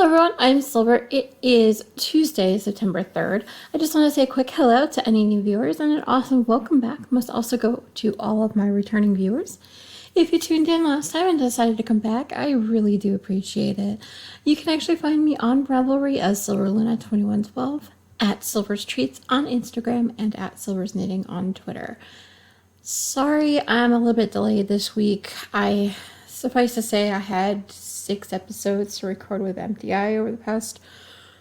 Hello everyone, I'm Silver. It is Tuesday, September 3rd. I just want to say a quick hello to any new viewers and an awesome welcome back must also go to all of my returning viewers. If you tuned in last time and decided to come back, I really do appreciate it. You can actually find me on Ravelry as Silverluna2112, at Silver's Treats on Instagram, and at Silver's Knitting on Twitter. Sorry I'm a little bit delayed this week. Suffice to say, I had 6 episodes to record with MTI over the past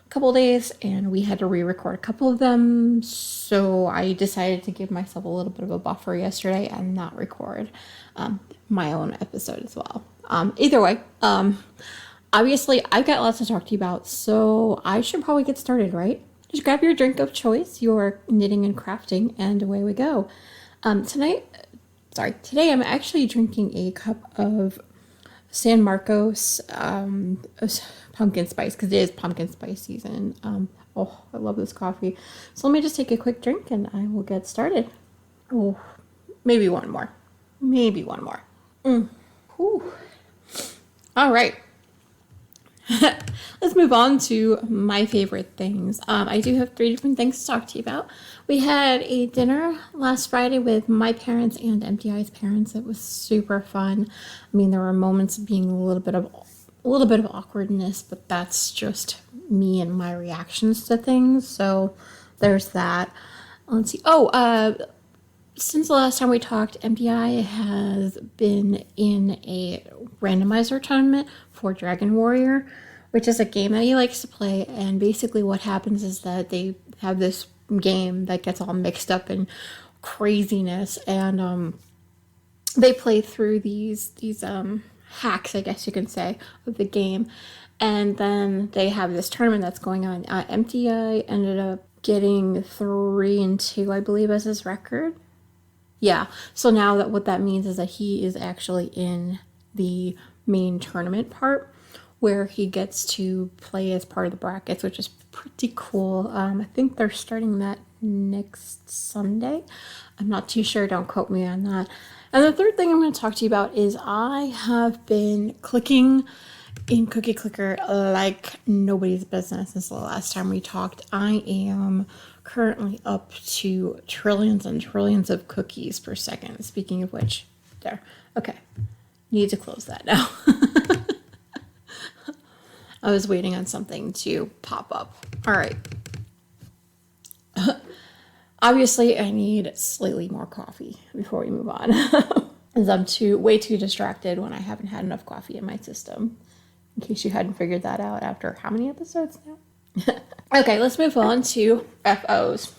couple days, and we had to re-record a couple of them, so I decided to give myself a little bit of a buffer yesterday and not record my own episode as well. Either way, obviously I've got lots to talk to you about, so I should probably get started, right? Just grab your drink of choice, your knitting and crafting, and away we go. Today I'm actually drinking a cup of San Marcos pumpkin spice, because it is pumpkin spice season. Oh, I love this coffee. So let me just take a quick drink and I will get started. Oh, maybe one more. Whew. All right. Let's move on to my favorite things. I do have 3 different things to talk to you about. We had a dinner last Friday with my parents and MTI's parents. It was super fun. I mean, there were moments of being a little bit of awkwardness, but that's just me and my reactions to things. So there's that. Let's see. Since the last time we talked, MTI has been in a randomizer tournament for Dragon Warrior, which is a game that he likes to play. And basically what happens is that they have this game that gets all mixed up in craziness, and they play through these hacks, I guess you can say, of the game. And then they have this tournament that's going on. MTI ended up getting 3-2, I believe, as his record. Yeah, so now what that means is that he is actually in the main tournament part, where he gets to play as part of the brackets, which is pretty cool. I think they're starting that next Sunday. I'm not too sure, don't quote me on that. And the third thing I'm going to talk to you about is I have been clicking in Cookie Clicker like nobody's business since the last time we talked. I am currently up to trillions and trillions of cookies per second. Speaking of which, there. Okay, need to close that now. I was waiting on something to pop up. All right. Obviously, I need slightly more coffee before we move on, as I'm way too distracted when I haven't had enough coffee in my system. In case you hadn't figured that out after how many episodes now? Okay, let's move on to FOs.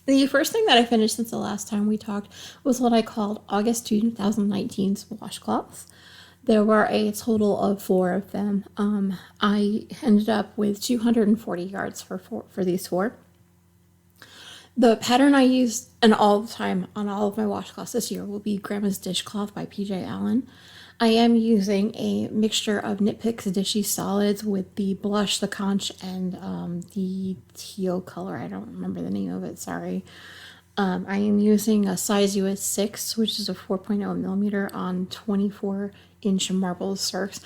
The first thing that I finished since the last time we talked was what I called August 2019's washcloths. There were a total of 4 of them. I ended up with 240 yards for these 4. The pattern I used and all the time on all of my washcloths this year will be Grandma's Dishcloth by PJ Allen. I am using a mixture of Knit Picks Dishy Solids with the blush, the conch, and the teal color. I don't remember the name of it, sorry. I am using a size US 6, which is a 4.0 millimeter on 24-inch marble circs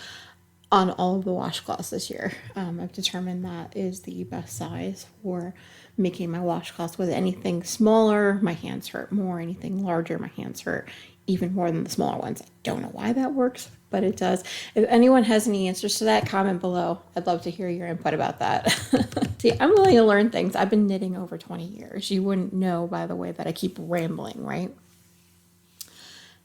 on all of the washcloths this year. I've determined that is the best size for making my washcloths. With anything smaller, my hands hurt more. Anything larger, my hands hurt even more than the smaller ones. I don't know why that works, but it does. If anyone has any answers to that, comment below. I'd love to hear your input about that. See, I'm willing to learn things. I've been knitting over 20 years. You wouldn't know by the way that I keep rambling, right?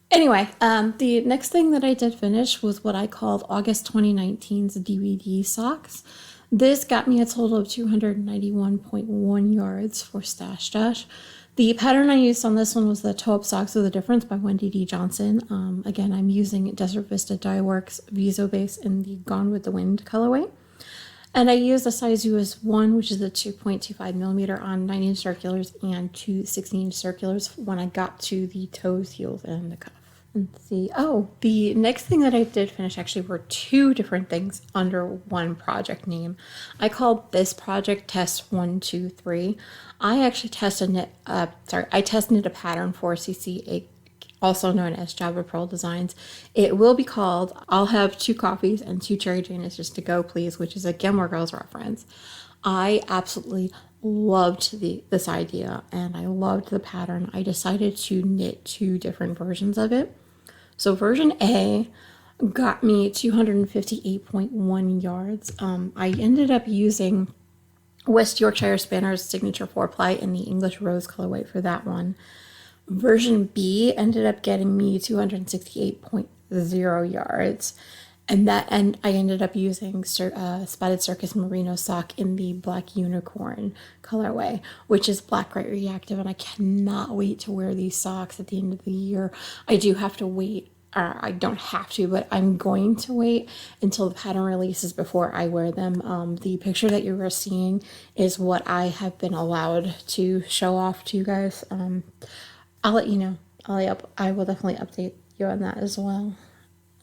Anyway, the next thing that I did finish was what I called August 2019's DVD socks. This got me a total of 291.1 yards for Stash Dash. The pattern I used on this one was the Toe Up Socks of the Difference by Wendy D. Johnson. Again, I'm using Desert Vista Dye Works Viso Base in the Gone with the Wind colorway. And I used a size US 1, which is a 2.25 millimeter on 9-inch circulars and 2 16-inch circulars when I got to the toes, heels, and the cuff. Let's see. Oh, the next thing that I did finish actually were 2 different things under one project name. I called this project Test 1, 2, 3. I actually tested a pattern for CC also known as Java Pearl Designs. It will be called I'll Have Two Coffees and Two Cherry Janices to Go Please, which is a Gilmore Girls reference. I absolutely loved this idea and I loved the pattern. I decided to knit 2 different versions of it. So version A got me 258.1 yards. I ended up using West Yorkshire Spanner's signature 4-ply in the English Rose colorway for that one. Version B ended up getting me 268.0 yards. And I ended up using Spotted Circus Merino sock in the Black Unicorn colorway, which is black white reactive, and I cannot wait to wear these socks at the end of the year. I do have to wait, or I don't have to, but I'm going to wait until the pattern releases before I wear them. The picture that you were seeing is what I have been allowed to show off to you guys. I'll let you know. I will definitely update you on that as well.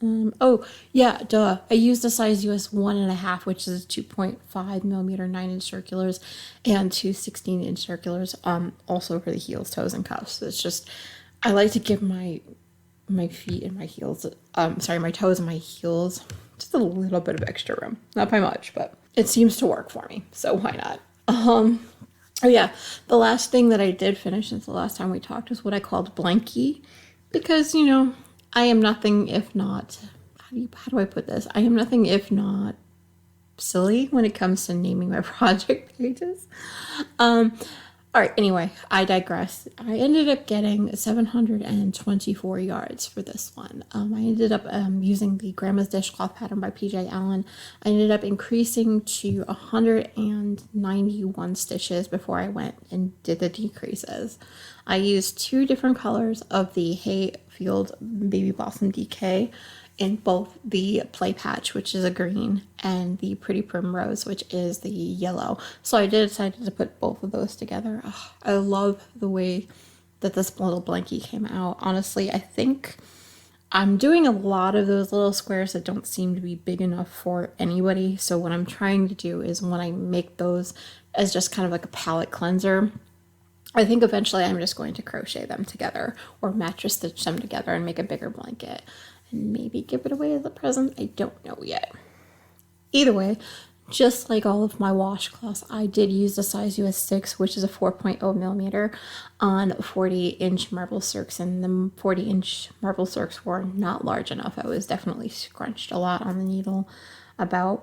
Oh, yeah, duh. I used a size US 1.5, which is 2.5 millimeter 9-inch circulars, and 2 16-inch circulars, also for the heels, toes, and cuffs. It's just, I like to give my feet and my heels, my toes and my heels just a little bit of extra room. Not by much, but it seems to work for me, so why not? Oh yeah, the last thing that I did finish since the last time we talked was what I called Blanky, because, you know, I am nothing if not, how do I put this? I am nothing if not silly when it comes to naming my project pages. All right, anyway, I digress. I ended up getting 724 yards for this one. I ended up using the Grandma's Dishcloth pattern by PJ Allen. I ended up increasing to 191 stitches before I went and did the decreases. I used 2 different colors of the Hayfield Baby Blossom DK in both the Play Patch, which is a green, and the Pretty Primrose, which is the yellow. So I decided to put both of those together. Oh, I love the way that this little blankie came out. Honestly, I think I'm doing a lot of those little squares that don't seem to be big enough for anybody. So what I'm trying to do is when I make those as just kind of like a palette cleanser, I think eventually I'm just going to crochet them together or mattress stitch them together and make a bigger blanket and maybe give it away as a present. I don't know yet. Either way, just like all of my washcloths, I did use the size US 6, which is a 4.0 millimeter on 40-inch marble circs, and the 40-inch marble circs were not large enough. I was definitely scrunched a lot on the needle, I'd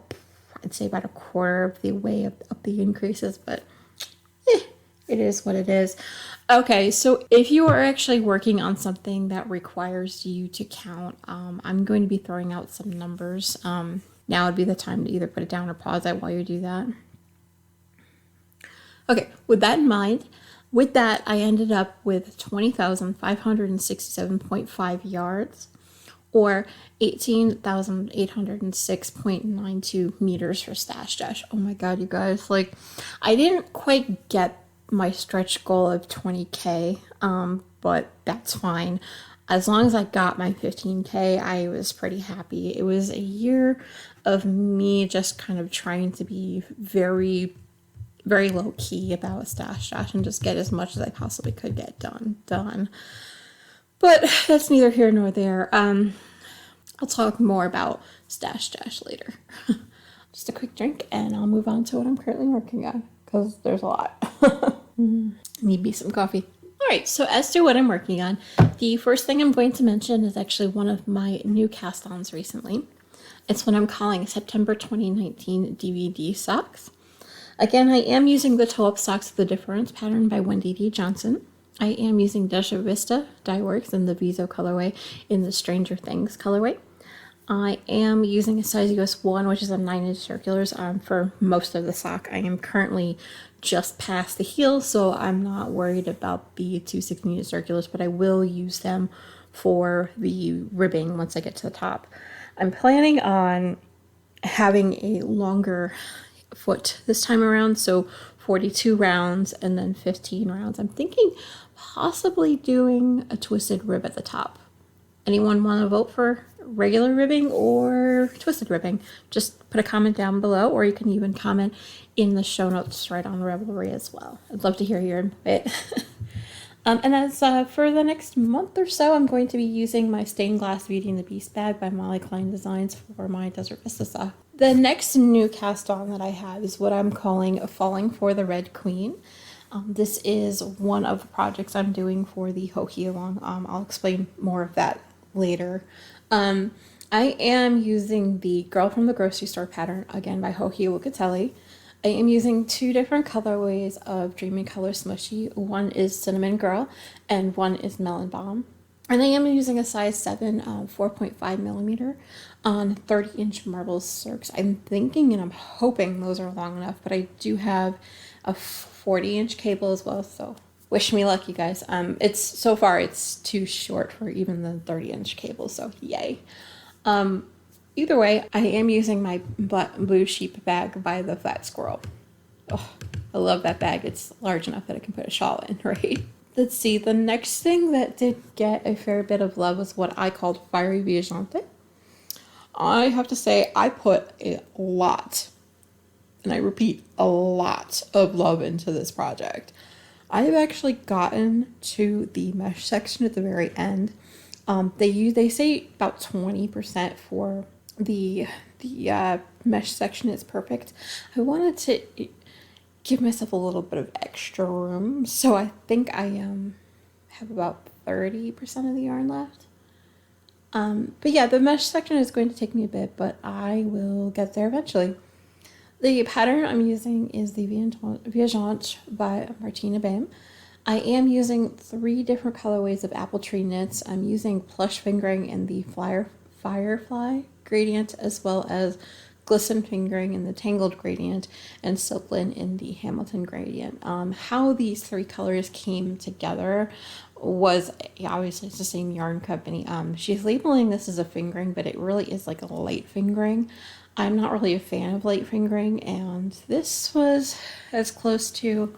say about a quarter of the way up the increases, but it is what it is. Okay, so if you are actually working on something that requires you to count, I'm going to be throwing out some numbers. Now would be the time to either put it down or pause it while you do that. Okay, with that in mind, with that, I ended up with 20,567.5 yards, or 18,806.92 meters for Stash Dash. Oh my god, you guys, like, I didn't quite get my stretch goal of 20k, but that's fine. As long as I got my 15k, I was pretty happy. It was a year of me just kind of trying to be very, very low key about Stash Dash and just get as much as I possibly could get done. But that's neither here nor there. I'll talk more about Stash Dash later. Just a quick drink and I'll move on to what I'm currently working on, because there's a lot. Need me some coffee. All right, so as to what I'm working on, the first thing I'm going to mention is actually one of my new cast-ons recently. It's what I'm calling September 2019 DVD socks. Again, I am using the toe-up socks of the Difference pattern by Wendy D. Johnson. I am using Desha Vista Dye Works in the Viso colorway in the Stranger Things colorway. I am using a size US 1, which is a 9-inch circulars for most of the sock. I am currently just past the heel, so I'm not worried about the 2 16-inch circulars, but I will use them for the ribbing once I get to the top. I'm planning on having a longer foot this time around, so 42 rounds and then 15 rounds. I'm thinking possibly doing a twisted rib at the top. Anyone want to vote for regular ribbing or twisted ribbing? Just put a comment down below, or you can even comment in the show notes right on Ravelry as well. I'd love to hear your input. And as for the next month or so, I'm going to be using my Stained Glass Beauty and the Beast bag by Molly Klein Designs for my Desert Vista saw. The next new cast on that I have is what I'm calling Falling for the Red Queen. This is one of the projects I'm doing for the Hohi Along. I'll explain more of that later. I am using the Girl from the Grocery Store pattern, again by Hohi Locatelli. I am using two different colorways of Dreamy Color Smushy. One is Cinnamon Girl and one is Melon Bomb. And I am using a size 7, 4.5 millimeter on 30-inch marble circs. I'm thinking and I'm hoping those are long enough, but I do have a 40-inch cable as well, so wish me luck, you guys. It's so far it's too short for even the 30-inch cable, so yay. Either way, I am using my Blue Sheep bag by the Fat Squirrel. Oh, I love that bag. It's large enough that I can put a shawl in, right? Let's see, the next thing that did get a fair bit of love was what I called Fiery Viagante. I have to say, I put a lot, and I repeat, a lot of love into this project. I've actually gotten to the mesh section at the very end. They say about 20% for the mesh section is perfect. I wanted to give myself a little bit of extra room, so I think I have about 30% of the yarn left. But yeah, the mesh section is going to take me a bit, but I will get there eventually. The pattern I'm using is the Viagante by Martina Bam. I am using 3 different colorways of apple tree knits. I'm using plush fingering in the Firefly gradient, as well as glisten fingering in the Tangled gradient, and Silklin in the Hamilton gradient. How these 3 colors came together was, obviously it's the same yarn company. She's labeling this as a fingering, but it really is like a light fingering. I'm not really a fan of light fingering, and this was as close to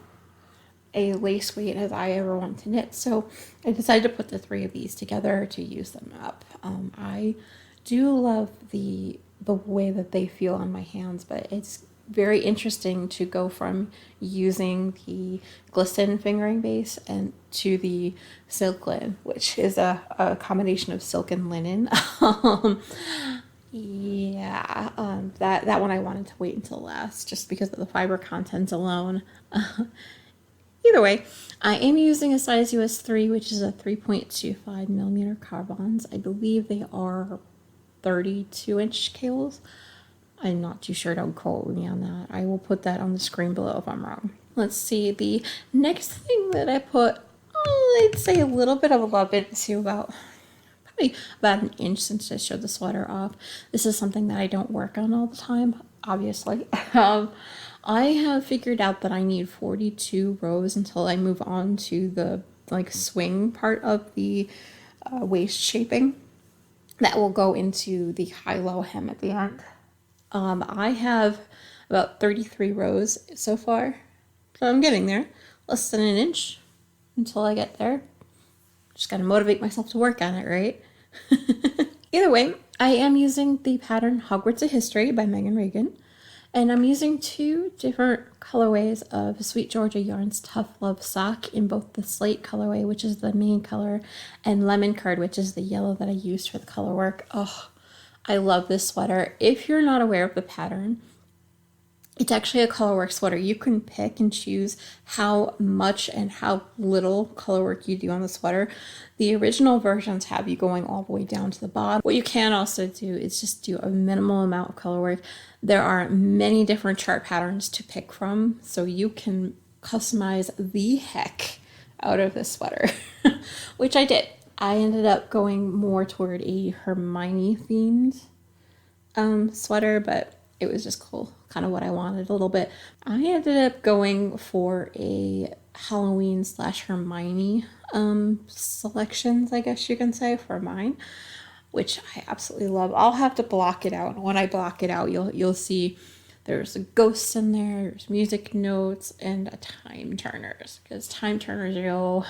a lace weight as I ever want to knit, so I decided to put the 3 of these together to use them up. I do love the way that they feel on my hands, but it's very interesting to go from using the glisten fingering base and to the Silklin, which is a combination of silk and linen. Yeah, that one I wanted to wait until last just because of the fiber content alone. Either way, I am using a size US 3, which is a 3.25 millimeter carbons. I believe they are 32-inch cables. I'm not too sure, don't quote me on that. I will put that on the screen below if I'm wrong. Let's see, the next thing that I put, I'd say a little bit of a love into, probably about an inch since I showed the sweater off. This is something that I don't work on all the time, obviously. I have figured out that I need 42 rows until I move on to the swing part of the waist shaping. That will go into the high-low hem at the end. I have about 33 rows so far, so I'm getting there. Less than an inch until I get there. Just gotta motivate myself to work on it, right? Either way, I am using the pattern Hogwarts of History by Megan Regan, and I'm using 2 different colorways of Sweet Georgia Yarns Tough Love Sock in both the slate colorway, which is the main color, and lemon curd, which is the yellow that I used for the color work. Oh, I love this sweater. If you're not aware of the pattern, it's actually a colorwork sweater. You can pick and choose how much and how little colorwork you do on the sweater. The original versions have you going all the way down to the bottom. What you can also do is just do a minimal amount of colorwork. There are many different chart patterns to pick from, so you can customize the heck out of this sweater, which I did. I ended up going more toward a Hermione themed sweater, but it was just cool, kind of what I wanted a little bit. I ended up going for a Halloween / Hermione selections, I guess you can say, for mine, which I absolutely love. I'll have to block it out, and when I block it out, you'll see there's ghosts in there, there's music notes, and time turners, because time turners, yo.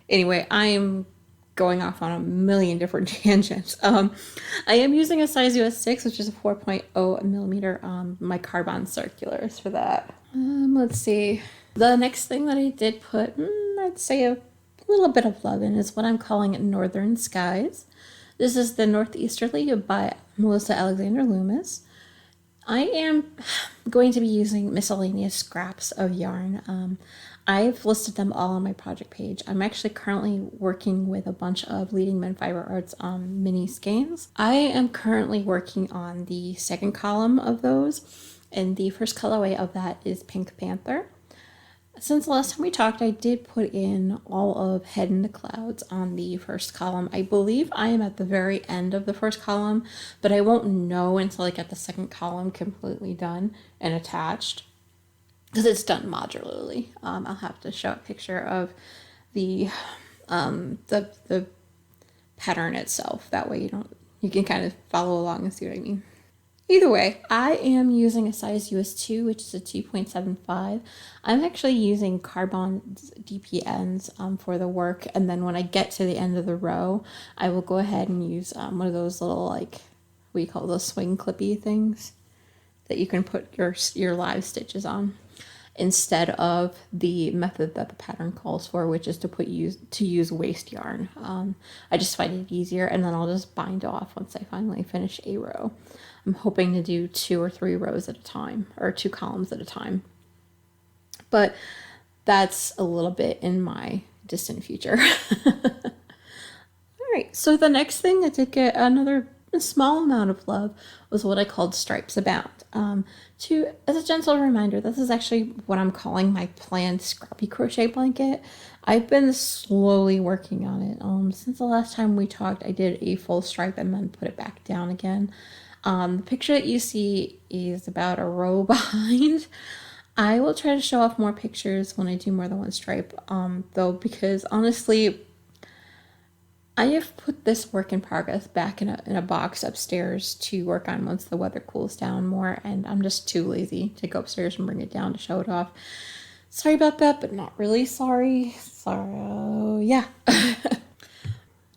Anyway, I'm going off on a million different tangents. I am using a size US 6, which is a 4.0 millimeter, my carbon circulars for that. Let's see. The next thing that I did put, I'd say a little bit of love in is what I'm calling Northern Skies. This is the Northeasterly by Melissa Alexander Loomis. I am going to be using miscellaneous scraps of yarn. I've listed them all on my project page. I'm actually currently working with a bunch of Leading Men Fiber Arts mini skeins. I am currently working on the second column of those, and the first colorway of that is Pink Panther. Since the last time we talked, I did put in all of Head in the Clouds on the first column. I believe I am at the very end of the first column, but I won't know until I get the second column completely done and attached, because it's done modularly. I'll have to show a picture of the pattern itself. That way you can kind of follow along and see what I mean. Either way, I am using a size US 2, which is a 2.75. I'm actually using carbon DPNs for the work, and then when I get to the end of the row, I will go ahead and use one of those little, like, what do you call those, swing clippy things that you can put your live stitches on, instead of the method that the pattern calls for, which is to use waste yarn. I just find it easier, and then I'll just bind off once I finally finish a row. I'm hoping to do 2 or 3 rows at a time, or 2 columns at a time. But that's a little bit in my distant future. All right, so the next thing that did get another small amount of love was what I called Stripes Abound. As a gentle reminder, this is actually what I'm calling my planned scrappy crochet blanket. I've been slowly working on it. Since the last time we talked, I did a full stripe and then put it back down again. The picture that you see is about a row behind. I will try to show off more pictures when I do more than one stripe, though, because honestly, I have put this work in progress back in a box upstairs to work on once the weather cools down more, and I'm just too lazy to go upstairs and bring it down to show it off. Sorry about that, but not really sorry. So, yeah.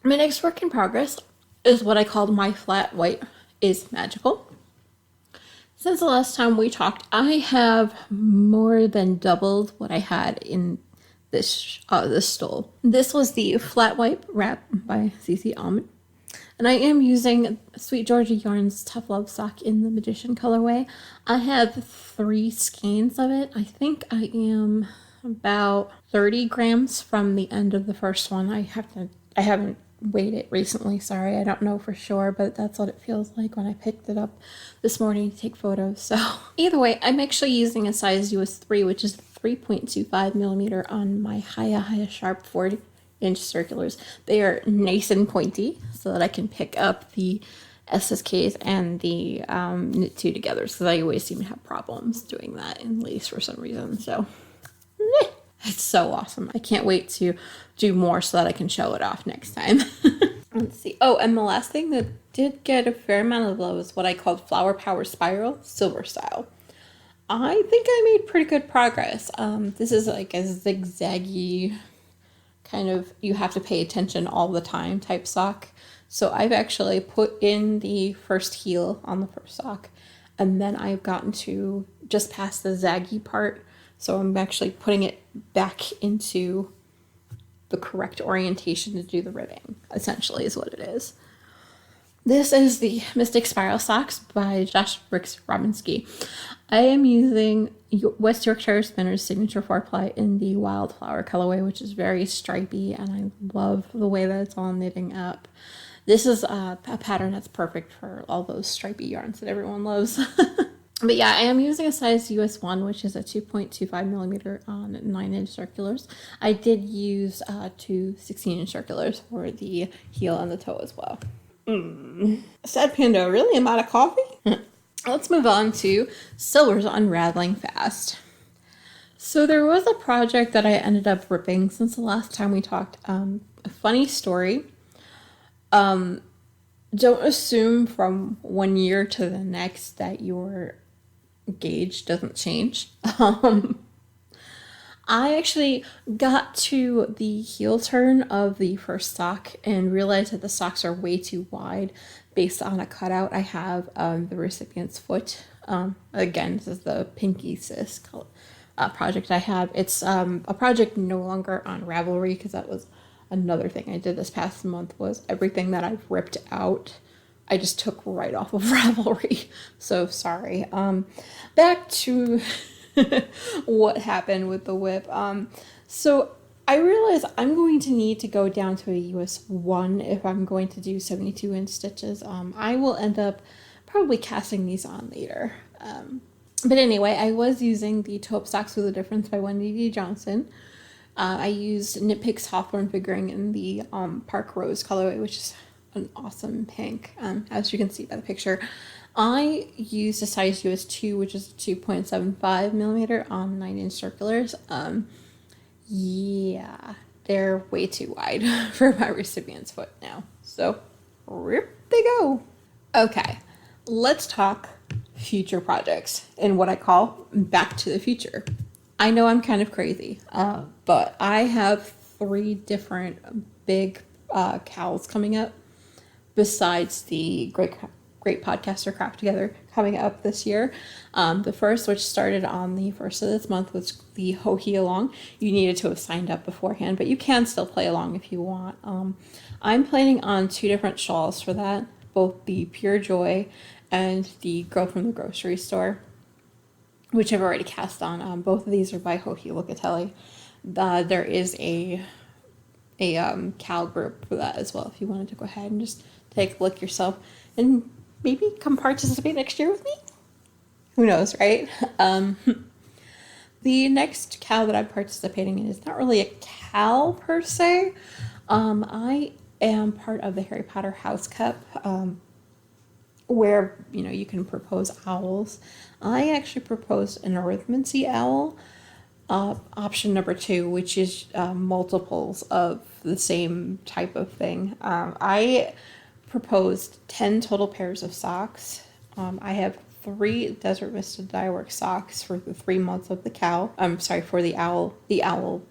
My next work in progress is what I called My Flat White is Magical. Since the last time we talked, I have more than doubled what I had in this stole. This was the Flat White Wrap by CC Almond, and I am using Sweet Georgia Yarns Tough Love Sock in the Magician colorway. I have 3 skeins of it. I think I am about 30 grams from the end of the first one. I haven't weighed it recently, sorry, I don't know for sure, but that's what it feels like when I picked it up this morning to take photos. So either way, I'm actually using a size US 3, which is 3.25 millimeter on my Hiya Sharp 40-inch circulars. They are nice and pointy so that I can pick up the SSKs and the knit 2 together, because I always seem to have problems doing that in lace for some reason. So it's so awesome. I can't wait to do more so that I can show it off next time. Let's see. Oh, and the last thing that did get a fair amount of love is what I called Flower Power Spiral Silver Style. I think I made pretty good progress. This is like a zigzaggy kind of, you have to pay attention all the time type sock. So I've actually put in the first heel on the first sock, and then I've gotten to just past the zaggy part. So I'm actually putting it back into the correct orientation to do the ribbing, essentially is what it is. This is the Mystic Spiral Socks by Josh Brooks Robinski. I am using West Yorkshire Spinner's Signature 4-ply in the Wildflower colorway, which is very stripy, and I love the way that it's all knitting up. This is a pattern that's perfect for all those stripy yarns that everyone loves. But yeah, I am using a size US 1, which is a 2.25 millimeter on 9-inch circulars. I did use 2 16-inch circulars for the heel and the toe as well. Sad Panda, really? I'm out of coffee? Let's move on to Silver's Unraveling Fast. So there was a project that I ended up ripping since the last time we talked. A funny story. Don't assume from one year to the next that your gauge doesn't change. I actually got to the heel turn of the first sock and realized that the socks are way too wide based on a cutout I have of the recipient's foot. Again, this is the Pinky Sis project I have. It's a project no longer on Ravelry because that was another thing I did this past month was everything that I've ripped out, I just took right off of Ravelry. So sorry. Back to what happened with the whip. So I realize I'm going to need to go down to a US 1 if I'm going to do 72-inch stitches. I will end up probably casting these on later. But anyway, I was using the Taupe Socks with a Difference by Wendy D. Johnson. I used Knit Picks Hawthorne figuring in the Park Rose colorway, which is an awesome pink, as you can see by the picture. I used a size US 2, which is 2.75 millimeter on 9-inch circulars. Yeah, they're way too wide for my recipient's foot now. So, rip they go. Okay, let's talk future projects and what I call back to the future. I know I'm kind of crazy, but I have 3 different big cowls coming up besides the Great Podcaster Craft Together coming up this year. The first, which started on the 1st of this month, was the Ho-He Along. You needed to have signed up beforehand, but you can still play along if you want. I'm planning on 2 different shawls for that, both the Pure Joy and the Girl from the Grocery Store, which I've already cast on. Both of these are by Ho-He Locatelli. There is a Cal group for that as well, if you wanted to go ahead and just take a look yourself and maybe come participate next year with me. Who knows, right? The next Cal that I'm participating in is not really a Cal per se. I am part of the Harry Potter House Cup, where you can propose owls. I actually proposed an arithmancy owl, option number 2, which is multiples of the same type of thing. I proposed 10 total pairs of socks. I have 3 Desert Vista Dyeworks socks for the 3 months of the cow. I'm sorry, for the owl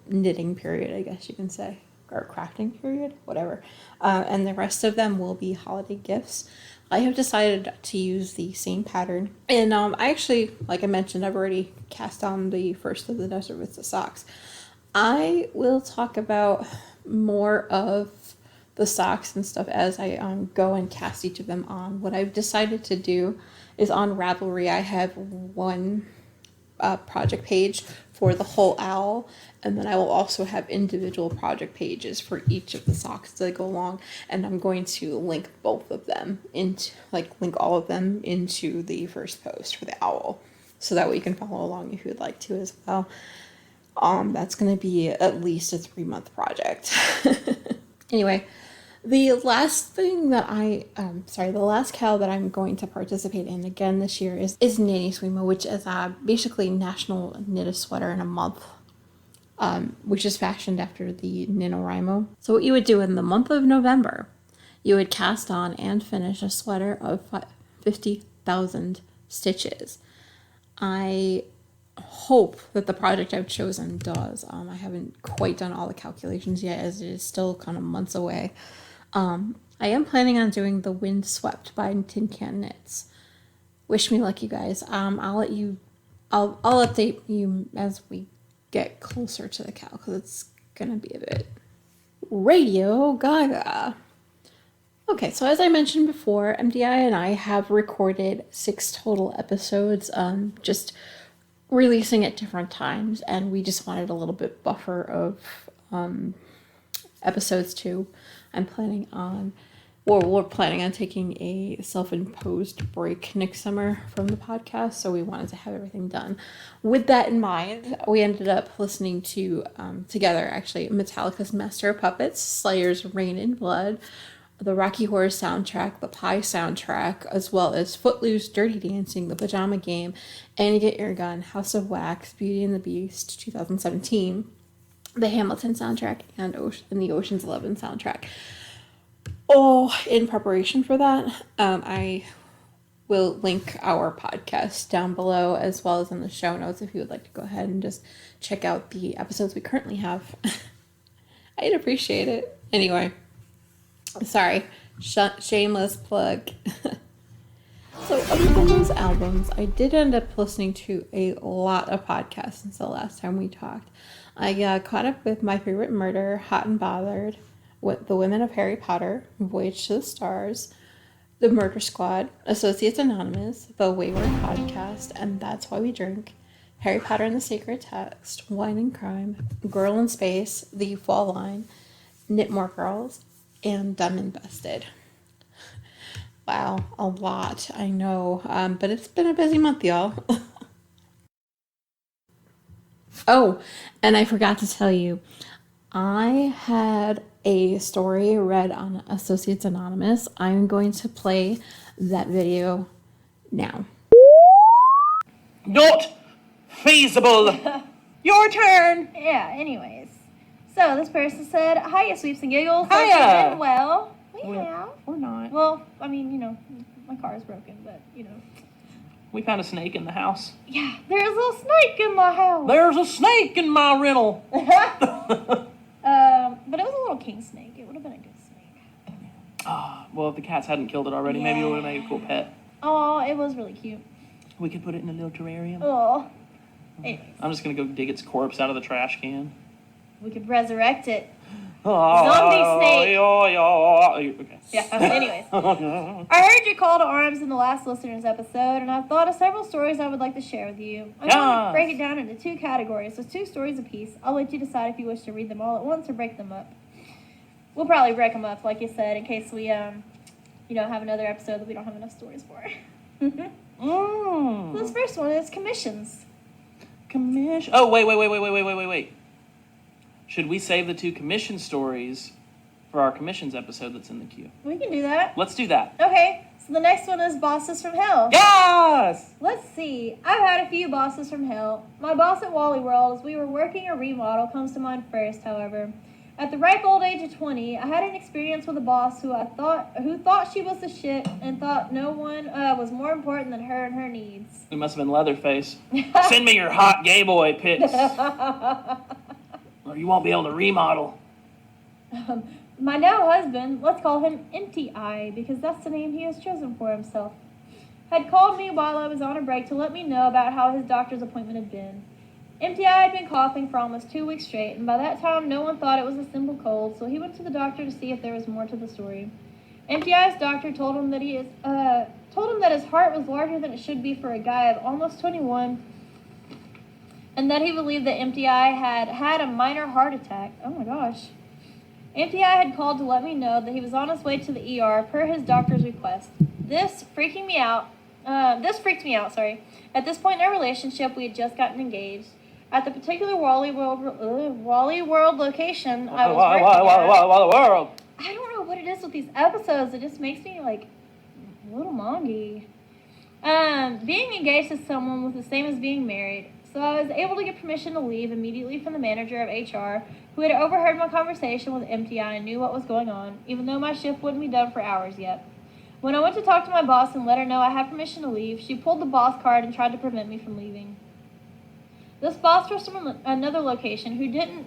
knitting period, I guess you can say, or crafting period, whatever. And the rest of them will be holiday gifts. I have decided to use the same pattern. And I actually, like I mentioned, I've already cast on the first of the Desert Vista socks. I will talk about more of the socks and stuff as I go and cast each of them on. What I've decided to do is on Ravelry, I have one project page for the whole owl, and then I will also have individual project pages for each of the socks that go along, and I'm going to link both of them link all of them into the first post for the owl, so that way you can follow along if you would like to as well. That's going to be at least a 3-month project. Anyway, the last thing that the last cow that I'm going to participate in again this year is NaNiSuimo, which is basically National Knit a Sweater in a Month, which is fashioned after the NaNoWriMo. So what you would do in the month of November, you would cast on and finish a sweater of 50,000 stitches. I hope that the project I've chosen does. I haven't quite done all the calculations yet, as it is still kind of months away. I am planning on doing the Windswept by Tin Can Knits. Wish me luck, you guys. I'll update you as we get closer to the cow, because it's gonna be a bit Radio Gaga. Okay, so as I mentioned before, MDI and I have recorded 6 total episodes, just releasing at different times, and we just wanted a little bit buffer of episodes too. We're planning on taking a self-imposed break next summer from the podcast, so we wanted to have everything done. With that in mind, we ended up listening to, together actually, Metallica's Master of Puppets, Slayer's Rain in Blood, the Rocky Horror soundtrack, the Pie soundtrack, as well as Footloose, Dirty Dancing, The Pajama Game, Annie Get Your Gun, House of Wax, Beauty and the Beast, 2017, the Hamilton soundtrack, and the Ocean's 11 soundtrack. In preparation for that, I will link our podcast down below, as well as in the show notes, if you would like to go ahead and just check out the episodes we currently have. I'd appreciate it. Anyway, sorry, shameless plug. So other than those albums, I did end up listening to a lot of podcasts since the last time we talked. I got caught up with My Favorite Murder, Hot and Bothered, with The Women of Harry Potter, Voyage to the Stars, The Murder Squad, Associates Anonymous, The Wayward Podcast, and That's Why We Drink, Harry Potter and the Sacred Text, Wine and Crime, Girl in Space, The Fall Line, Knitmore Girls, and Done and Busted. Wow, a lot, I know, but it's been a busy month, y'all. Oh, and I forgot to tell you, I had a story read on Associates Anonymous. I'm going to play that video now. Not feasible. Your turn. Yeah, anyways. So this person said, hiya, Sweeps and Giggles. Hiya. Hope you're doing well. We have. Or not. Well, I mean, my car is broken, but, We found a snake in the house. Yeah, there's a snake in my house. There's a snake in my rental. But it was a little king snake. It would have been a good snake. Well, if the cats hadn't killed it already, maybe it would have made a cool pet. Oh, it was really cute. We could put it in a little terrarium. Oh. Anyways, I'm just going to go dig its corpse out of the trash can. we could resurrect it. Zombie snake. Okay. Yeah, anyways. I heard your call to arms in the last listener's episode, and I've thought of several stories I would like to share with you. I'm going to break it down into 2 categories, so 2 stories apiece. I'll let you decide if you wish to read them all at once or break them up. We'll probably break them up, like you said, in case we, have another episode that we don't have enough stories for. So this first one is commissions. Oh, wait. Should we save the 2 commission stories for our commissions episode that's in the queue? We can do that. Let's do that. Okay, so the next one is bosses from hell. Yes! Let's see. I've had a few bosses from hell. My boss at Wally World, as we were working a remodel, comes to mind first, however. At the ripe old age of 20, I had an experience with a boss who thought she was the shit and thought no one was more important than her and her needs. It must have been Leatherface. Send me your hot gay boy pics. Or you won't be able to remodel. My now husband, let's call him Empty Eye because that's the name he has chosen for himself, had called me while I was on a break to let me know about how his doctor's appointment had been. Empty Eye had been coughing for almost 2 weeks straight, and by that time no one thought it was a simple cold, so he went to the doctor to see if there was more to the story. Empty Eye's doctor told him that his heart was larger than it should be for a guy of almost 21, and that he believed that Empty Eye had had a minor heart attack. Oh my gosh. Empty Eye had called to let me know that he was on his way to the ER per his doctor's request. This freaked me out, At this point in our relationship, we had just gotten engaged. At the particular Wally World location I was working at. I don't know what it is with these episodes. It just makes me, a little mongy. Being engaged to someone was the same as being married. So I was able to get permission to leave immediately from the manager of HR, who had overheard my conversation with Empty Eye and knew what was going on, even though my shift wouldn't be done for hours yet. When I went to talk to my boss and let her know I had permission to leave, she pulled the boss card and tried to prevent me from leaving. This boss was from another location who didn't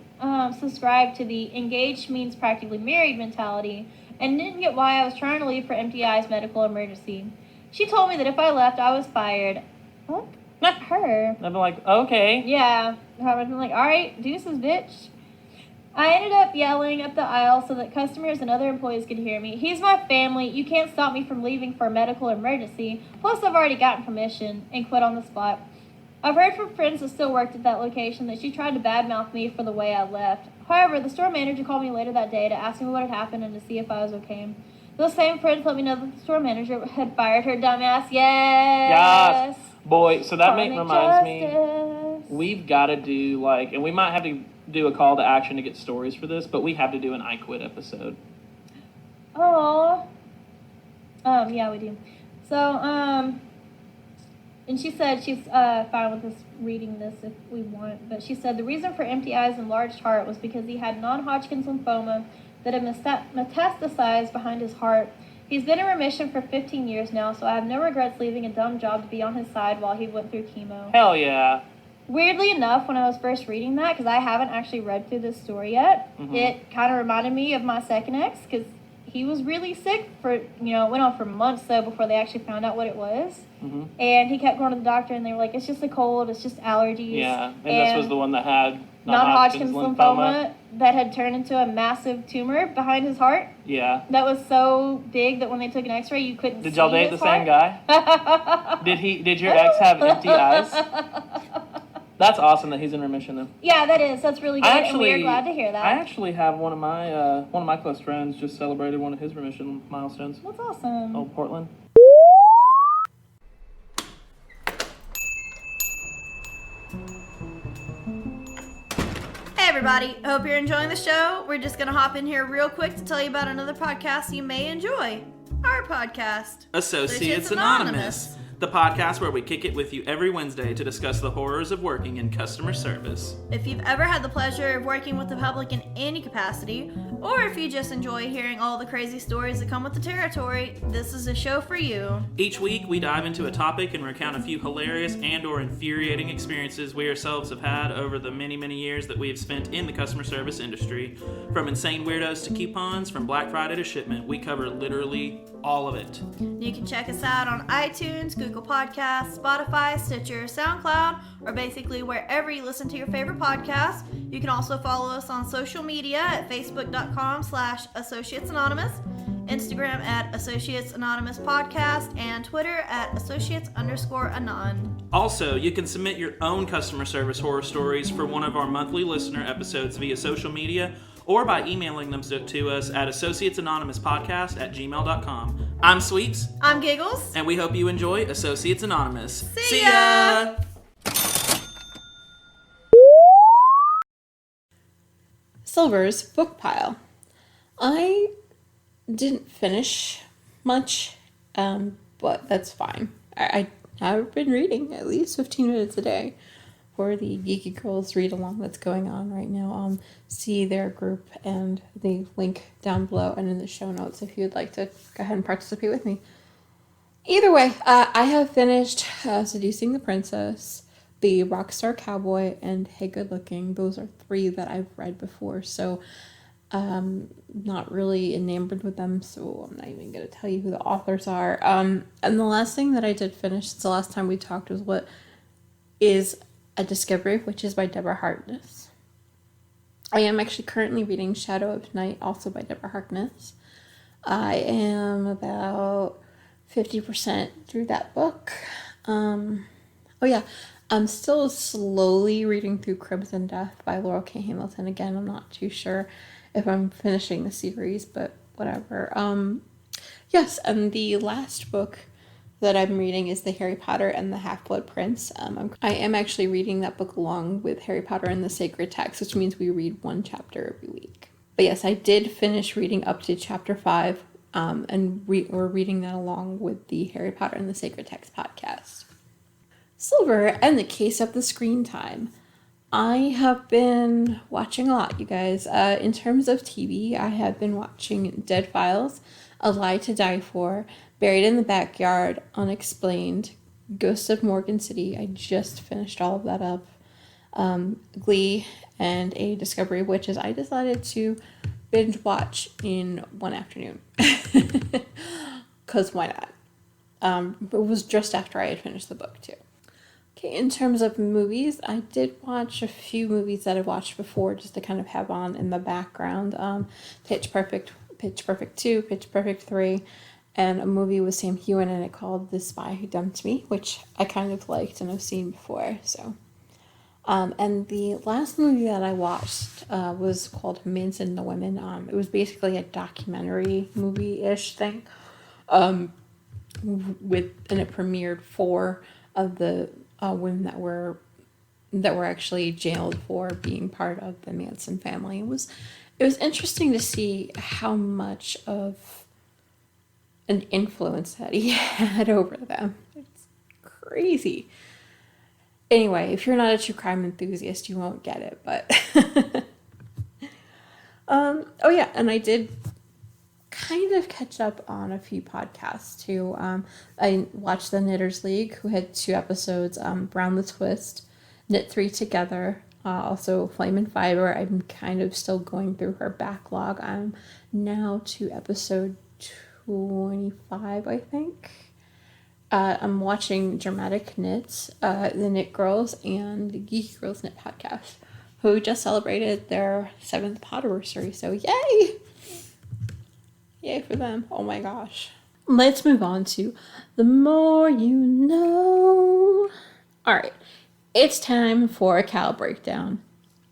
subscribe to the engaged means practically married mentality and didn't get why I was trying to leave for Empty Eye's medical emergency. She told me that if I left, I was fired. What? Not her. I'd be like, okay. Yeah. I would have been like, all right, deuces, bitch. I ended up yelling up the aisle so that customers and other employees could hear me. He's my family. You can't stop me from leaving for a medical emergency. Plus, I've already gotten permission and quit on the spot. I've heard from friends that still worked at that location that she tried to badmouth me for the way I left. However, the store manager called me later that day to ask me what had happened and to see if I was okay. Those same friends let me know that the store manager had fired her dumbass. Yes! Boy, so that reminds me, we've got to do, and we might have to do a call to action to get stories for this, but we have to do an I Quit episode. Oh. Yeah, we do. So, and she said she's fine with us reading this if we want, but she said the reason for Empty Eye's enlarged heart was because he had non-Hodgkin's lymphoma that had metastasized behind his heart. He's been in remission for 15 years now, so I have no regrets leaving a dumb job to be on his side while he went through chemo. Hell yeah. Weirdly enough, when I was first reading that, because I haven't actually read through this story yet, it kind of reminded me of my second ex, because he was really sick for, it went on for months though before they actually found out what it was. Mm-hmm. And he kept going to the doctor and they were like, it's just a cold, it's just allergies. Yeah, and this was the one that had non-Hodgkin's lymphoma that had turned into a massive tumor behind his heart. Yeah. That was so big that when they took an x-ray, you couldn't see Did y'all date his the heart. same guy? Did your ex have empty eyes? That's awesome that he's in remission though. Yeah, that is. That's really good, and we are glad to hear that. I actually have one of my close friends just celebrated one of his remission milestones. That's awesome. Oh, Portland. Hey everybody, hope you're enjoying the show. We're just gonna hop in here real quick to tell you about another podcast you may enjoy. Our podcast, Associates Anonymous. The podcast where we kick it with you every Wednesday to discuss the horrors of working in customer service. If you've ever had the pleasure of working with the public in any capacity, or if you just enjoy hearing all the crazy stories that come with the territory, this is a show for you. Each week, we dive into a topic and recount a few hilarious and or infuriating experiences we ourselves have had over the many, many years that we have spent in the customer service industry. From insane weirdos to coupons, from Black Friday to shipment, we cover literally all of it. You can check us out on iTunes, Google Podcasts, Spotify, Stitcher, SoundCloud, or basically wherever you listen to your favorite podcasts. You can also follow us on social media at facebook.com/Associates Anonymous, Instagram at Associates Anonymous Podcast, and Twitter at Associates_Anon. Also, you can submit your own customer service horror stories for one of our monthly listener episodes via social media or by emailing them to us at associatesanonymouspodcast@gmail.com. I'm Sweeps. I'm Giggles. And we hope you enjoy Associates Anonymous. See ya! Silver's book pile. I didn't finish much, but that's fine. I have been reading at least 15 minutes a day for the Geeky Girls read along that's going on right now. See their group and the link down below and in the show notes if you'd like to go ahead and participate with me. Either way, I have finished Seducing the Princess, The Rockstar Cowboy, and Hey Good Looking. Those are 3 that I've read before, so not really enamored with them, so I'm not even going to tell you who the authors are. And the last thing that I did finish since the last time we talked was what is A Discovery, which is by Deborah Harkness. I am actually currently reading Shadow of Night, also by Deborah Harkness. I am about 50% through that book. I'm still slowly reading through Crimson Death by Laurel K. Hamilton. Again, I'm not too sure if I'm finishing the series, but whatever. Yes, and the last book that I'm reading is The Harry Potter and the Half-Blood Prince. I am actually reading that book along with Harry Potter and the Sacred Text, which means we read one chapter every week. But yes, I did finish reading up to chapter 5, and we're reading that along with the Harry Potter and the Sacred Text podcast. Silver and the Case of the Screen Time. I have been watching a lot, you guys. In terms of TV, I have been watching Dead Files, A Lie to Die For, Buried in the Backyard, Unexplained, Ghosts of Morgan City. I just finished all of that up. Glee, and A Discovery of Witches. I decided to binge watch in one afternoon. Because why not? It was just after I had finished the book, too. Okay, in terms of movies, I did watch a few movies that I've watched before just to kind of have on in the background. Pitch Perfect 2, Pitch Perfect 3, and a movie with Sam Heughan in it called The Spy Who Dumped Me, which I kind of liked and I've seen before, so. And the last movie that I watched was called Manson the Women. It was basically a documentary movie-ish thing. And it premiered 4 of the women that were actually jailed for being part of the Manson family. It was interesting to see how much of an influence that he had over them. It's crazy. Anyway, if you're not a true crime enthusiast, you won't get it, but oh yeah, and I did kind of catch up on a few podcasts too. I watched the Knitters League, who had 2 episodes, Brown the Twist, Knit 3 Together, Also Flame and Fiber. I'm kind of still going through her backlog. I'm now to episode 25, I think. I'm watching Dramatic Knits, the Knit Girls and the Geeky Girls Knit podcast, who just celebrated their 7th podiversary. So yay! Yay for them. Oh my gosh. Let's move on to The More You Know. Alright, it's time for a Cal breakdown.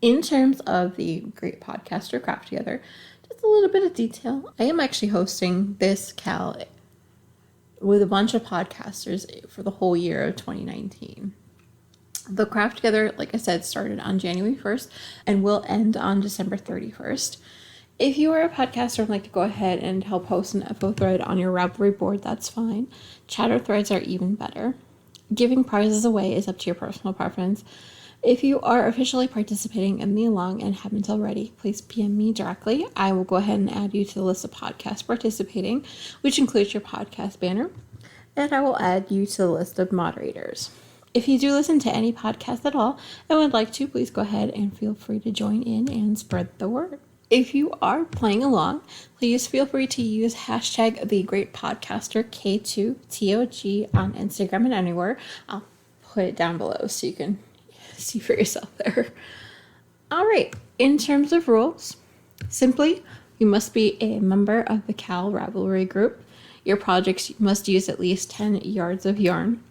In terms of the Great Podcaster Craft Together, just a little bit of detail. I am actually hosting this Cal with a bunch of podcasters for the whole year of 2019. The Craft Together, like I said, started on January 1st and will end on December 31st. If you are a podcaster and like to go ahead and help host an FO thread on your Ravelry board, that's fine. Chatter threads are even better. Giving prizes away is up to your personal preference. If you are officially participating in the along and haven't already, please PM me directly. I will go ahead and add you to the list of podcasts participating, which includes your podcast banner, and I will add you to the list of moderators. If you do listen to any podcast at all and would like to, please go ahead and feel free to join in and spread the word. If you are playing along, please feel free to use hashtag #TheGreatPodcaster, K2TOG on Instagram and anywhere. I'll put it down below so you can see for yourself there. All right, in terms of rules, simply, you must be a member of the Cal Ravelry group. Your projects must use at least 10 yards of yarn.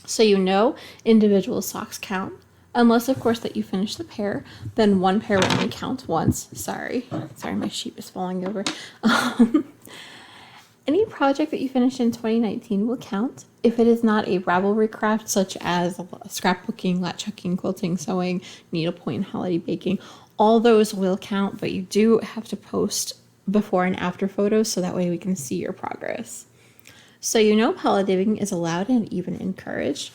So you know individual socks count. Unless, of course, that you finish the pair, then one pair will only count once. Sorry, my sheet is falling over. Any project that you finish in 2019 will count. If it is not a Ravelry craft, such as scrapbooking, latch hooking, quilting, sewing, needlepoint, and holiday baking, all those will count, but you do have to post before and after photos so that way we can see your progress. So you know palette is allowed and even encouraged.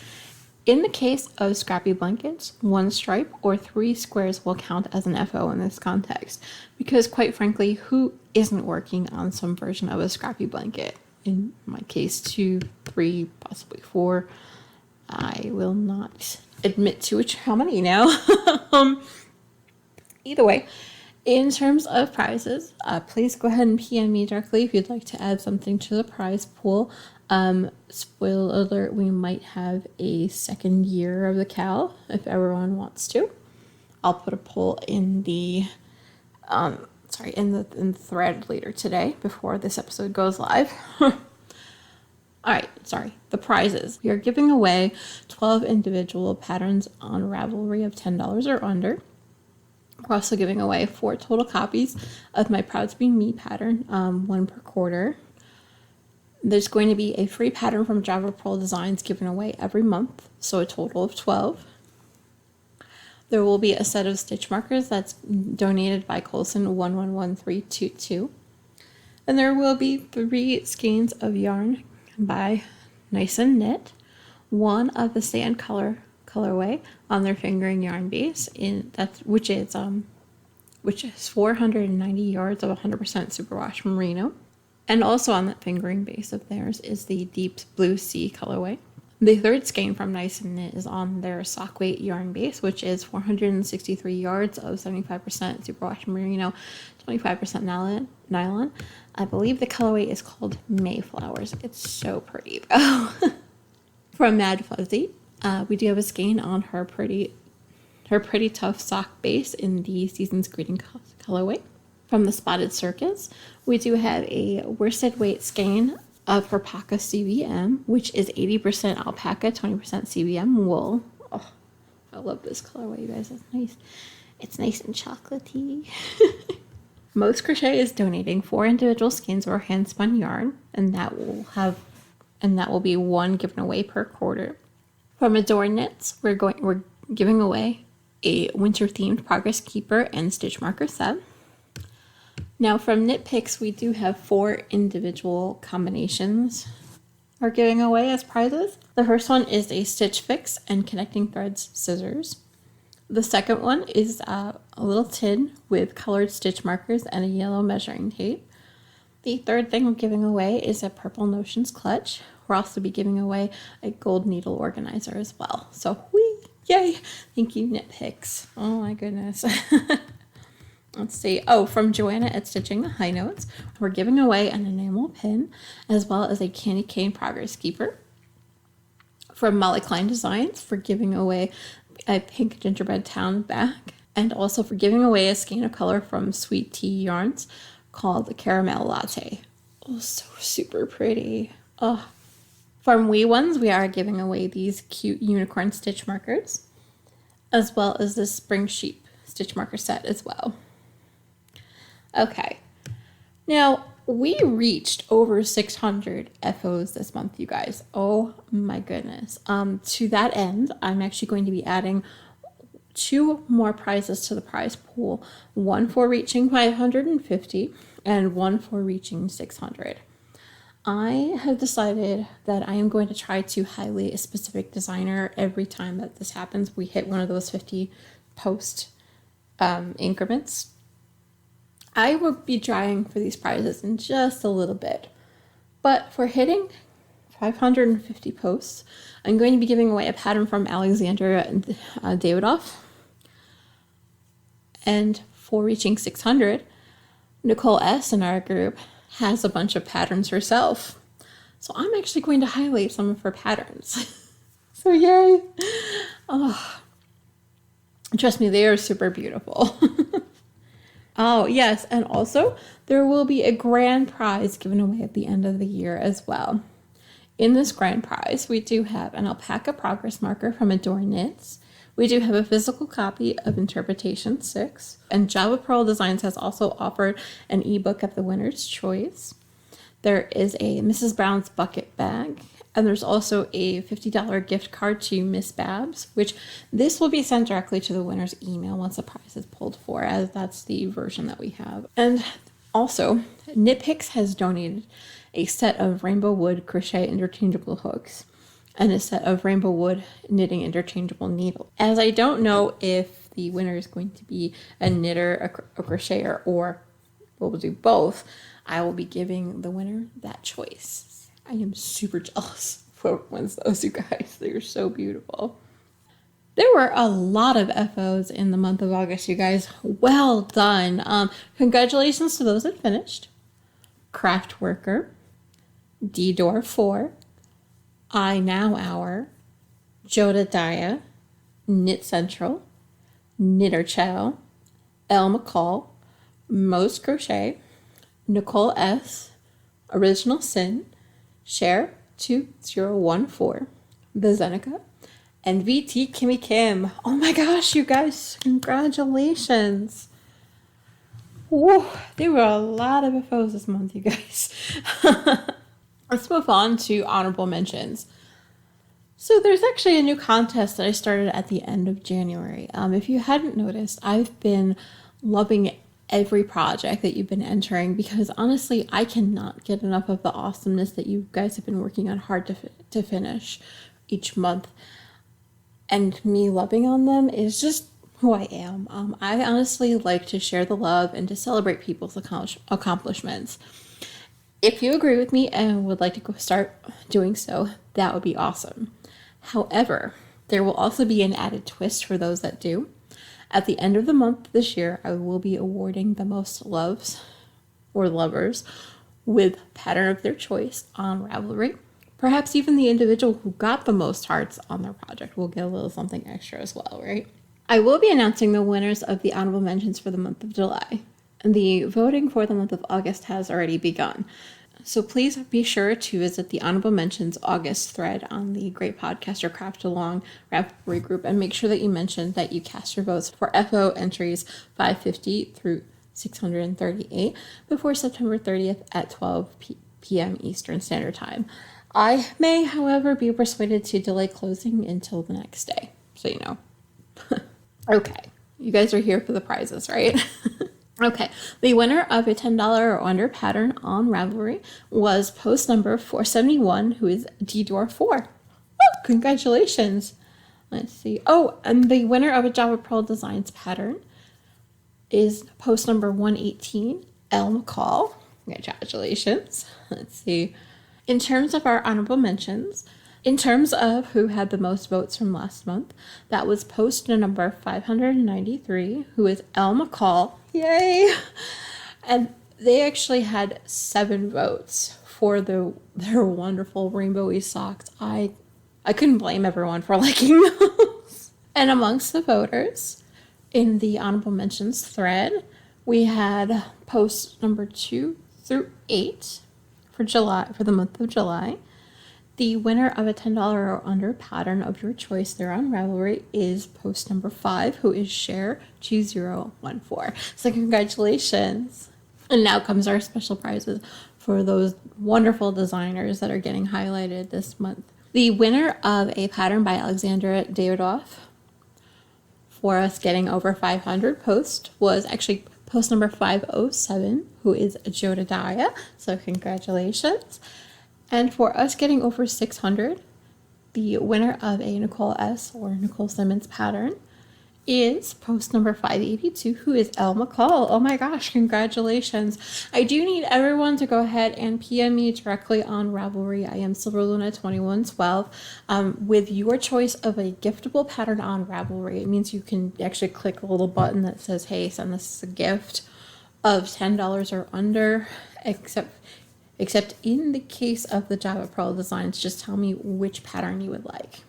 In the case of scrappy blankets, 1 stripe or 3 squares will count as an FO in this context, because quite frankly, who isn't working on some version of a scrappy blanket? In my case, 2, 3, possibly 4. I will not admit to how many now. Either way, in terms of prizes, please go ahead and PM me directly if you'd like to add something to the prize pool. Spoiler alert, we might have a second year of the Cal if everyone wants to. I'll put a poll in the in the thread later today before this episode goes live. Alright, the prizes. We are giving away 12 individual patterns on Ravelry of $10 or under. We're also giving away 4 total copies of my Proud to Be Me pattern, 1 per quarter. There's going to be a free pattern from Java Pearl Designs given away every month, so a total of 12. There will be a set of stitch markers that's donated by Colson 111322. And there will be 3 skeins of yarn by Nice and Knit, 1 of the sand colorway on their fingering yarn base, which is 490 yards of 100% superwash merino. And also on that fingering base of theirs is the deep blue sea colorway. The 3rd skein from Nice and Knit is on their sock weight yarn base, which is 463 yards of 75% superwash merino, 25% nylon. I believe the colorway is called Mayflowers. It's so pretty though. From Mad Fuzzy, we do have a skein on her pretty tough sock base in the Season's Greeting colorway. From the Spotted Circus, we do have a worsted weight skein of Herpaca CBM, which is 80% alpaca, 20% CBM wool. Oh, I love this colorway, you guys. It's nice. It's nice and chocolatey. Most Crochet is donating 4 individual skeins of our hand spun yarn, and that will be 1 given away per quarter. From Adore Knits, we're giving away a winter themed Progress Keeper and stitch marker set. Now from Knit Picks, we do have 4 individual combinations are giving away as prizes. The first one is a Stitch Fix and Connecting Threads scissors. The second one is a little tin with colored stitch markers and a yellow measuring tape. The third thing we're giving away is a Purple Notions clutch. We'll also be giving away a gold needle organizer as well. So whee! Yay! Thank you, Nitpicks. Oh my goodness. Let's see. Oh, from Joanna at Stitching the High Notes, we're giving away an enamel pin as well as a candy cane progress keeper. From Molly Klein Designs, for giving away a pink gingerbread town bag, and also for giving away a skein of color from Sweet Tea Yarns called the Caramel Latte. Oh, so super pretty. Oh. From Wee Ones, we are giving away these cute unicorn stitch markers, as well as this spring sheep stitch marker set as well. Okay, now we reached over 600 FOs this month, you guys. Oh my goodness. To that end, I'm actually going to be adding 2 more prizes to the prize pool. One for reaching 550 and one for reaching 600. I have decided that I am going to try to highlight a specific designer every time that this happens. We hit one of those 50 post increments. I will be trying for these prizes in just a little bit. But for hitting 550 posts, I'm going to be giving away a pattern from Alexandra Davidoff. And for reaching 600, Nicole S. in our group has a bunch of patterns herself. So I'm actually going to highlight some of her patterns. So yay! Oh, trust me, they are super beautiful. Oh, yes, and also there will be a grand prize given away at the end of the year as well. In this grand prize, we do have an alpaca progress marker from Adore Knits. We do have a physical copy of Interpretation 6, and Java Pearl Designs has also offered an ebook of the winner's choice. There is a Mrs. Brown's bucket bag, and there's also a $50 gift card to Miss Babs, which this will be sent directly to the winner's email once the prize is pulled for, as that's the version that we have. And also, Nitpicks has donated a set of Rainbow Wood crochet interchangeable hooks and a set of Rainbow Wood knitting interchangeable needles. As I don't know if the winner is going to be a knitter, a crocheter, or we'll do both, I will be giving the winner that choice. I am super jealous of whoever wins those, you guys. They're so beautiful. There were a lot of FOs in the month of August, you guys. Well done. Congratulations to those that finished. Craft Worker, D-Door 4, I Now Hour, Jodadiah, Knit Central, Knitter Chow, Elle McCall, Most Crochet, Nicole S, Original Sin, Share 2014, The Zeneca, and VT Kimmy Kim. Oh my gosh, you guys, congratulations. Whoa, there were a lot of FOs this month, you guys. Let's move on to honorable mentions. So there's actually a new contest that I started at the end of January. If you hadn't noticed, I've been loving every project that you've been entering because honestly, I cannot get enough of the awesomeness that you guys have been working on hard to finish each month. And me loving on them is just who I am. I honestly like to share the love and to celebrate people's accomplishments. If you agree with me and would like to go start doing so, that would be awesome. However, there will also be an added twist for those that do. At the end of the month this year, I will be awarding the most loves or lovers with pattern of their choice on Ravelry. Perhaps even the individual who got the most hearts on their project will get a little something extra as well, right? I will be announcing the winners of the honorable mentions for the month of July. And the voting for the month of August has already begun. So please be sure to visit the Honorable Mentions August thread on the Great Podcaster Craft Along Ravelry group and make sure that you mention that you cast your votes for FO entries 550 through 638 before September 30th at 12 p.m. Eastern Standard Time. I may, however, be persuaded to delay closing until the next day, so you know. Okay, you guys are here for the prizes, right? Okay, the winner of a $10 or under pattern on Ravelry was post number 471, who is D-Door 4. Oh, congratulations. Let's see. Oh, and the winner of a Java Pearl Designs pattern is post number 118, Elle McCall. Congratulations. Let's see. In terms of our honorable mentions, In terms of who had the most votes from last month, that was post number 593, who is Elle McCall. Yay! And they actually had 7 votes for their wonderful rainbowy socks. I couldn't blame everyone for liking those. And amongst the voters, in the honorable mentions thread, we had posts number 2 through 8 for the month of July. The winner of a $10 or under pattern of your choice there on Ravelry is post number 5, who is Share2014. So congratulations. And now comes our special prizes for those wonderful designers that are getting highlighted this month. The winner of a pattern by Alexandra Davidoff for us getting over 500 posts was actually post number 507, who is Jodadiah. So congratulations. And for us getting over 600, the winner of a Nicole S. or Nicole Simmons pattern is post number 582, who is Elle McCall. Oh my gosh, congratulations. I do need everyone to go ahead and PM me directly on Ravelry. I am Silverluna2112 with your choice of a giftable pattern on Ravelry. It means you can actually click a little button that says, hey, send this as a gift of $10 or under, except in the case of the Java Pearl designs, just tell me which pattern you would like.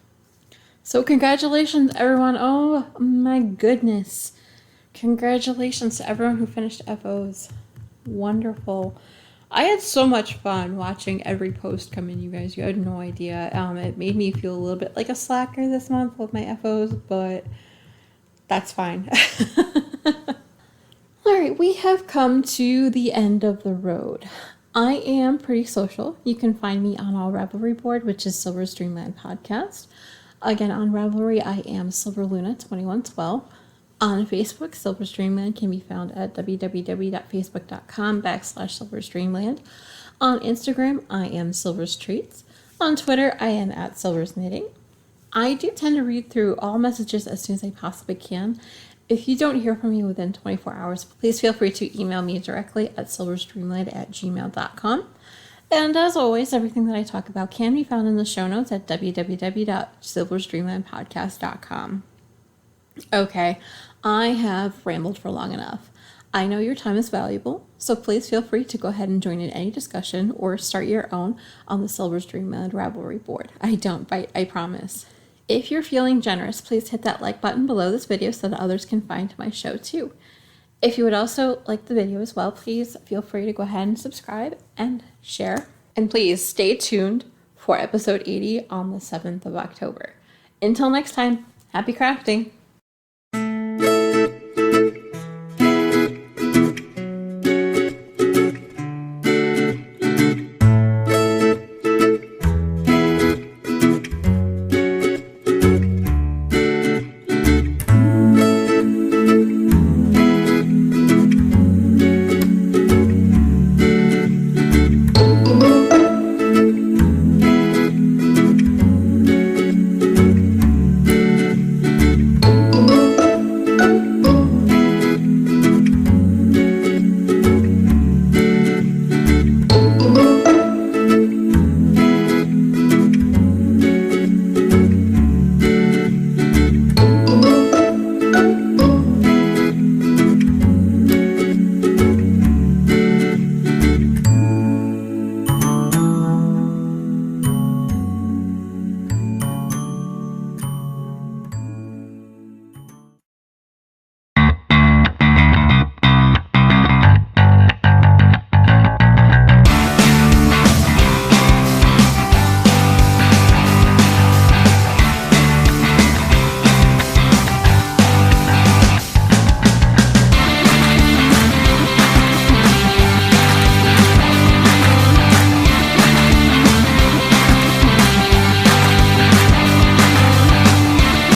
So congratulations, everyone. Oh my goodness. Congratulations to everyone who finished FOs. Wonderful. I had so much fun watching every post come in, you guys. You had no idea. It made me feel a little bit like a slacker this month with my FOs, but that's fine. All right, we have come to the end of the road. I am pretty social. You can find me on our Ravelry board, which is Silver's Dreamland Podcast. Again, on Ravelry, I am Silverluna2112. On Facebook, Silver's Dreamland can be found at www.facebook.com/Silver's Dreamland. On Instagram, I am Silver's Treats. On Twitter, I am at Silver's Knitting. I do tend to read through all messages as soon as I possibly can. If you don't hear from me within 24 hours, please feel free to email me directly at silversdreamland@gmail.com. And as always, everything that I talk about can be found in the show notes at www.silversdreamlandpodcast.com. Okay, I have rambled for long enough. I know your time is valuable, so please feel free to go ahead and join in any discussion or start your own on the Silver's Dreamland Ravelry board. I don't bite, I promise. If you're feeling generous, please hit that like button below this video so that others can find my show too. If you would also like the video as well, please feel free to go ahead and subscribe and share. And please stay tuned for episode 80 on the 7th of October. Until next time, happy crafting!